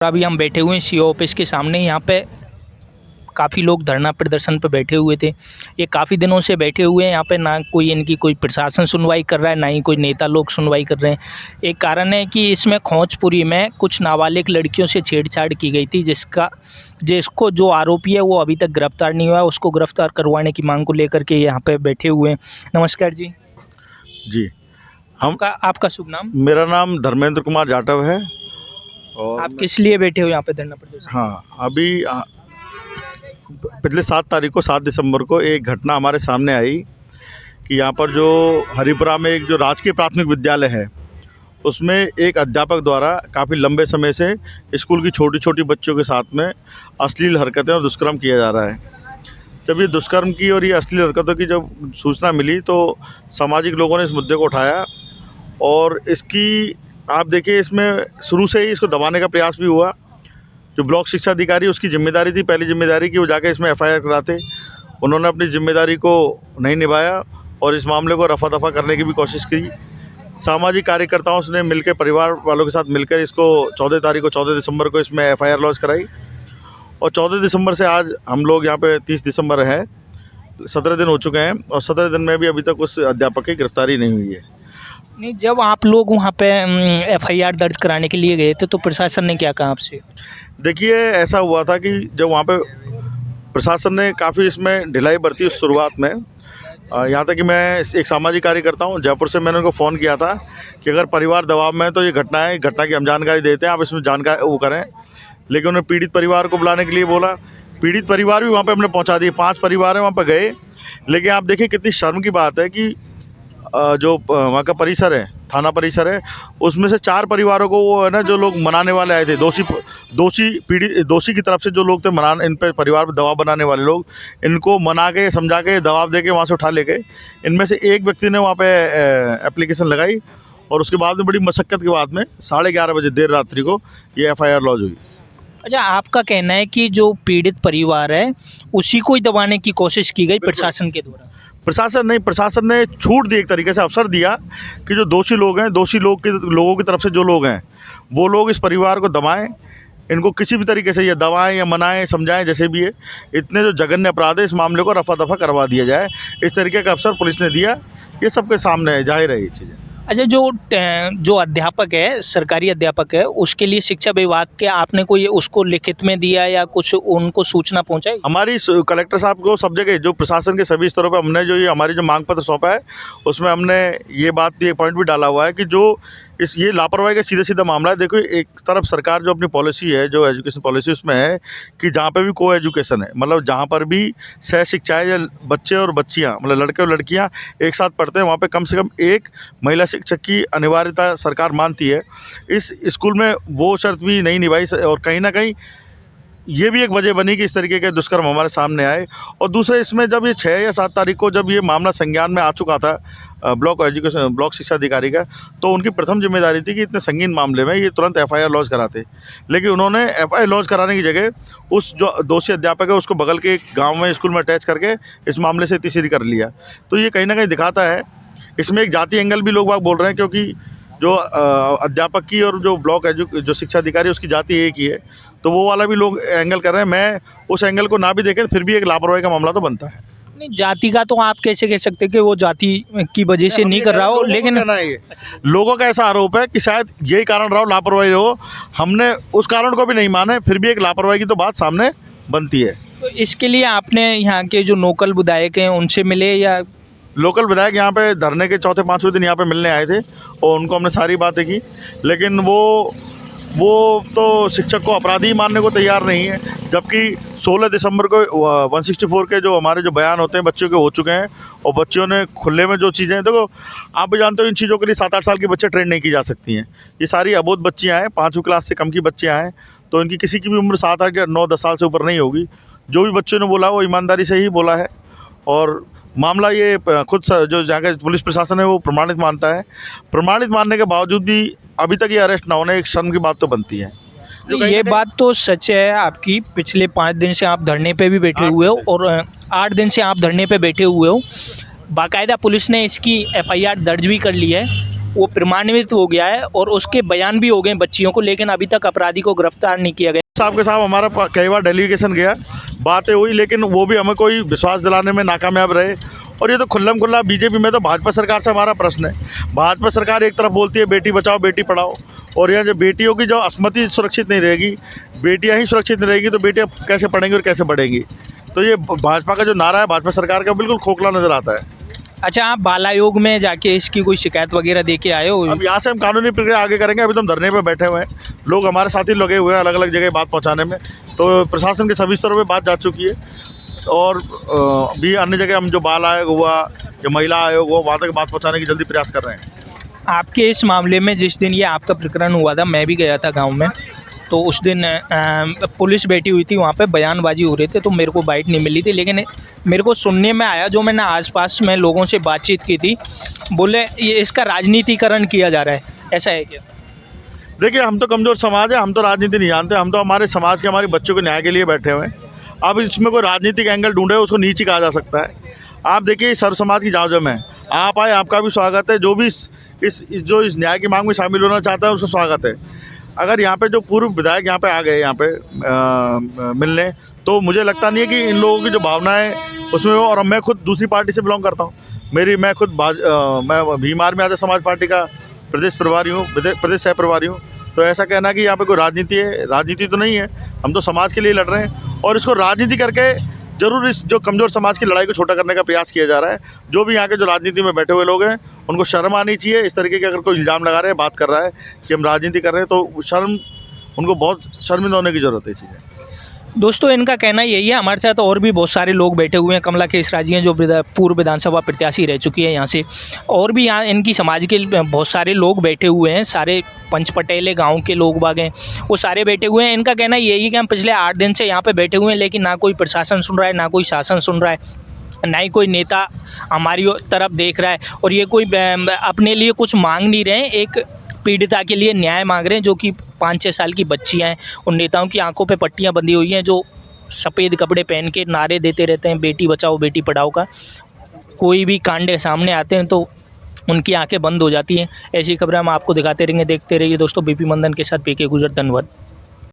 अभी हम बैठे हुए हैं सीओ ऑफिस के सामने। यहाँ पे काफ़ी लोग धरना प्रदर्शन पे बैठे हुए थे। ये काफ़ी दिनों से बैठे हुए हैं यहाँ पे, ना कोई इनकी कोई प्रशासन सुनवाई कर रहा है, ना ही कोई नेता लोग सुनवाई कर रहे हैं। एक कारण है कि इसमें खोजपुरी में कुछ नाबालिग लड़कियों से छेड़छाड़ की गई थी, जिसको जो आरोपी है वो अभी तक गिरफ्तार नहीं हुआ है। उसको गिरफ्तार करवाने की मांग को लेकर के यहाँ पे बैठे हुए हैं। नमस्कार जी। जी, आपका शुभ नाम? मेरा नाम धर्मेंद्र कुमार जाटव है। और आप किस लिए बैठे हो यहाँ पे धरना प्रदर्शन? हाँ, अभी पिछले 7 दिसंबर को एक घटना हमारे सामने आई कि यहाँ पर जो हरिपुरा में एक जो राजकीय प्राथमिक विद्यालय है, उसमें एक अध्यापक द्वारा काफ़ी लंबे समय से स्कूल की छोटी छोटी बच्चों के साथ में अश्लील हरकतें और दुष्कर्म किया जा रहा है। जब ये दुष्कर्म की और ये अश्लील हरकतों की जब सूचना मिली तो सामाजिक लोगों ने इस मुद्दे को उठाया और इसकी आप देखिए, इसमें शुरू से ही इसको दबाने का प्रयास भी हुआ। जो ब्लॉक शिक्षा अधिकारी, उसकी जिम्मेदारी थी, पहली जिम्मेदारी कि वो जाके इसमें एफआईआर कराते। उन्होंने अपनी जिम्मेदारी को नहीं निभाया और इस मामले को रफा दफा करने की भी कोशिश की। सामाजिक कार्यकर्ताओं ने मिलकर, परिवार वालों के साथ मिलकर इसको 14 दिसंबर को इसमें एफआईआर लॉन्च कराई। और 14 दिसंबर से आज हम लोग यहाँ पे 30 दिसंबर है, 17 दिन हो चुके हैं और 17 दिन में भी अभी तक उस अध्यापक की गिरफ्तारी नहीं हुई है। नहीं, जब आप लोग वहाँ पे एफआईआर दर्ज कराने के लिए गए थे तो प्रशासन ने क्या कहा आपसे? देखिए, ऐसा हुआ था कि जब वहाँ पे प्रशासन ने काफ़ी इसमें ढिलाई बरती उस शुरुआत में। यहाँ तक कि मैं एक सामाजिक कार्यकर्ता हूँ, जयपुर से मैंने उनको फ़ोन किया था कि अगर परिवार दबाव में है तो ये घटना की हम जानकारी देते हैं, आप इसमें जानकारी वो करें। लेकिन उन्होंने पीड़ित परिवार को बुलाने के लिए बोला। पीड़ित परिवार भी वहाँ पे हमने पहुँचा दिए, 5 परिवार हैं वहाँ पे गए। लेकिन आप देखिए कितनी शर्म की बात है कि जो वहाँ का परिसर है, थाना परिसर है, उसमें से 4 परिवारों को वो है ना, जो लोग मनाने वाले आए थे, दोषी की तरफ से जो लोग थे, इन पे परिवार पर दबाव बनाने वाले लोग, इनको मना के, समझा के, दबाव दे के वहाँ से उठा ले गए। इनमें से एक व्यक्ति ने वहाँ पे एप्लीकेशन लगाई और उसके बाद में बड़ी मशक्क़त के बाद में 11:30 बजे देर रात्रि को ये एफआईआर लॉन्च हुई। अच्छा, आपका कहना है कि जो पीड़ित परिवार है उसी को ही दबाने की कोशिश की गई प्रशासन के द्वारा? प्रशासन ने छूट दी, एक तरीके से अवसर दिया कि जो दोषी लोग हैं, लोगों की तरफ से जो लोग हैं, वो लोग इस परिवार को दबाएं, इनको किसी भी तरीके से ये दबाएं या मनाएं, समझाएं, जैसे भी है। इतने जो जघन्य अपराध है, इस मामले को रफा दफा करवा दिया जाए, इस तरीके का अवसर पुलिस ने दिया। ये सबके सामने है, जाहिर है ये चीज़ें। अच्छा, जो अध्यापक है, सरकारी अध्यापक है, उसके लिए शिक्षा विभाग के आपने कोई उसको लिखित में दिया या कुछ उनको सूचना पहुंचाई? हमारी कलेक्टर साहब को सब जगह, जो प्रशासन के सभी स्तरों पे हमने जो ये हमारी जो मांग पत्र सौंपा है, उसमें हमने ये पॉइंट भी डाला हुआ है कि जो ये लापरवाही का सीधा मामला है। देखो, एक तरफ सरकार जो अपनी पॉलिसी है, जो एजुकेशन पॉलिसी, उसमें है कि जहाँ पे भी को एजुकेशन है, मतलब जहाँ पर भी सह शिक्षाएँ या बच्चे और बच्चियाँ, मतलब लड़के और लड़कियाँ एक साथ पढ़ते हैं, वहाँ पे कम से कम एक महिला शिक्षक की अनिवार्यता सरकार मानती है। इस स्कूल में वो शर्त भी नहीं निभाई और कहीं ना कहीं ये भी एक वजह बनी कि इस तरीके के दुष्कर्म हमारे सामने आए। और दूसरे, इसमें जब ये 6 या 7 तारीख को जब ये मामला संज्ञान में आ चुका था ब्लॉक शिक्षा अधिकारी का, तो उनकी प्रथम जिम्मेदारी थी कि इतने संगीन मामले में ये तुरंत एफआईआर लॉन्च कराते। लेकिन उन्होंने एफआईआर लॉन्च कराने की जगह उस जो दोषी अध्यापक है उसको बगल के गाँव में स्कूल में अटैच करके इस मामले से तीसरी कर लिया। तो ये कहीं ना कहीं दिखाता है, इसमें एक जाति एंगल भी लोग बाग बोल रहे हैं, क्योंकि जो अध्यापक की और जो जो शिक्षा अधिकारी, उसकी जाति एक ही है, तो वो वाला भी लोग एंगल कर रहे हैं। मैं उस एंगल को ना भी देखें, फिर भी एक लापरवाही का मामला तो बनता है। नहीं, जाति का तो आप कैसे कह सकते कि वो जाति की वजह से नहीं कर रहा हो, लेकिन लोगों का ऐसा आरोप है कि शायद यही कारण रहा हो, लापरवाही हो। हमने उस कारण को भी नहीं माने, फिर भी एक लापरवाही की तो बात सामने बनती है। तो इसके लिए आपने यहाँ के जो लोकल विधायक हैं उनसे मिले या? लोकल विधायक यहाँ पे धरने के 4-5वें दिन यहाँ पे मिलने आए थे और उनको हमने सारी बातें की, लेकिन वो तो शिक्षक को अपराधी मानने को तैयार नहीं है। जबकि 16 दिसंबर को 164 के जो हमारे जो बयान होते हैं बच्चों के हो चुके हैं और बच्चों ने खुले में जो चीज़ें, देखो आप भी जानते हो, इन चीज़ों के लिए 7-8 साल के बच्चे ट्रेन नहीं की जा सकती हैं। ये सारी अबोध बच्चियाँ हैं, 5वीं क्लास से कम की बच्चियाँ हैं, तो इनकी किसी की भी उम्र 7, 8 या 9, 10 साल से ऊपर नहीं होगी। जो भी बच्चों ने बोला वो ईमानदारी से ही बोला है और मामला ये खुद जो जहाँ पुलिस प्रशासन है वो प्रमाणित मानता है। प्रमाणित मानने के बावजूद भी अभी तक ये अरेस्ट ना होने, एक शर्म की बात तो बनती है। ये बात तो सच है आपकी। पिछले 5 दिन से आप धरने पे भी बैठे हुए हो और 8 दिन से आप धरने पे बैठे हुए हो। बाकायदा पुलिस ने इसकी एफआईआर दर्ज भी कर ली है वो प्रमाणित हो गया है और उसके बयान भी हो गए बच्चियों को, लेकिन अभी तक अपराधी को गिरफ्तार नहीं किया गया। साहब के साथ हमारा कई बार डेलीगेशन गया, बातें हुई, लेकिन वो भी हमें कोई विश्वास दिलाने में नाकामयाब रहे। और ये तो खुल्लम खुल्ला बीजेपी में तो भाजपा सरकार से हमारा प्रश्न है। भाजपा सरकार एक तरफ बोलती है बेटी बचाओ बेटी पढ़ाओ, और यहाँ जो बेटियों की जो अस्मति सुरक्षित नहीं रहेगी, बेटियाँ ही सुरक्षित नहीं रहेगी, तो बेटियाँ कैसे पढ़ेंगी और कैसे बढ़ेंगी। तो ये भाजपा का जो नारा है भाजपा सरकार का, बिल्कुल खोखला नज़र आता है। अच्छा, आप बाल आयोग में जाके इसकी कोई शिकायत वगैरह दे के आए हो? अब यहाँ से हम कानूनी प्रक्रिया आगे करेंगे। अभी तो हम धरने पे बैठे हुए हैं, लोग हमारे साथी लगे हुए हैं अलग अलग जगह बात पहुँचाने में। तो प्रशासन के सभी स्तरों पे बात जा चुकी है, और भी अन्य जगह हम जो बाल आयोग हुआ या महिला आयोग हुआ वहाँ तक बात पहुँचाने की जल्दी प्रयास कर रहे हैं। आपके इस मामले में जिस दिन ये आपका प्रकरण हुआ था, मैं भी गया था गांव में, तो उस दिन पुलिस बैठी हुई थी, वहाँ पे बयानबाजी हो रही थी, तो मेरे को बाइट नहीं मिली थी। लेकिन मेरे को सुनने में आया, जो मैंने आसपास में लोगों से बातचीत की थी, बोले ये इसका राजनीतिकरण किया जा रहा है, ऐसा है क्या? देखिए, हम तो कमज़ोर समाज है, हम तो राजनीति नहीं जानते। हम तो हमारे समाज के, हमारे बच्चों के न्याय के लिए बैठे हुए हैं। अब इसमें कोई राजनीतिक एंगल ढूंढे उसको नीच ही कहा जा सकता है। आप देखिए, सर्व समाज की जांजम है, आप आए, आपका भी स्वागत है। जो भी इस न्याय की मांग में शामिल होना चाहता है उसका स्वागत है। अगर यहाँ पे जो पूर्व विधायक यहाँ पे आ गए यहाँ पे मिलने, तो मुझे लगता नहीं है कि इन लोगों की जो भावनाएं उसमें हो। और मैं खुद दूसरी पार्टी से बिलोंग करता हूँ, मैं खुद मैं भीम आर्मी आज़ाद समाज पार्टी का प्रदेश प्रभारी हूँ, प्रदेश सह प्रभारी हूँ। तो ऐसा कहना कि यहाँ पे कोई राजनीति है, राजनीति तो नहीं है। हम तो समाज के लिए लड़ रहे हैं, और इसको राजनीति करके ज़रूर इस जो कमज़ोर समाज की लड़ाई को छोटा करने का प्रयास किया जा रहा है। जो भी यहाँ के जो राजनीति में बैठे हुए लोग हैं, उनको शर्म आनी चाहिए। इस तरीके के अगर कोई इल्ज़ाम लगा रहे हैं, बात कर रहा है कि हम राजनीति कर रहे हैं, तो शर्म, उनको बहुत शर्मिंदा होने की ज़रूरत है इस चीज़ें। दोस्तों, इनका कहना यही है। हमारे साथ और भी बहुत सारे लोग बैठे हुए हैं। कमला केसराजी हैं, जो पूर्व विधानसभा प्रत्याशी रह चुकी है यहाँ से, और भी यहाँ इनकी समाज के बहुत सारे लोग बैठे हुए हैं। सारे पंच पटेले गांव के लोग बाग हैं, वो सारे बैठे हुए हैं। इनका कहना यही है कि हम पिछले 8 दिन से यहाँ पे बैठे हुए हैं, लेकिन ना कोई प्रशासन सुन रहा है, ना कोई शासन सुन रहा है, ना ही कोई नेता हमारी तरफ देख रहा है। और ये कोई अपने लिए कुछ मांग नहीं रहे हैं, एक पीड़िता के लिए न्याय मांग रहे हैं, जो कि 5-6 साल की बच्चियां हैं। उन नेताओं की आंखों पे पट्टियां बंधी हुई हैं, जो सफ़ेद कपड़े पहन के नारे देते रहते हैं बेटी बचाओ बेटी पढ़ाओ का। कोई भी कांड सामने आते हैं तो उनकी आंखें बंद हो जाती हैं। ऐसी खबरें हम आपको दिखाते रहेंगे। देखते रहिए दोस्तों, बीपी मंदन के साथ पीके गुजर। धन्यवाद।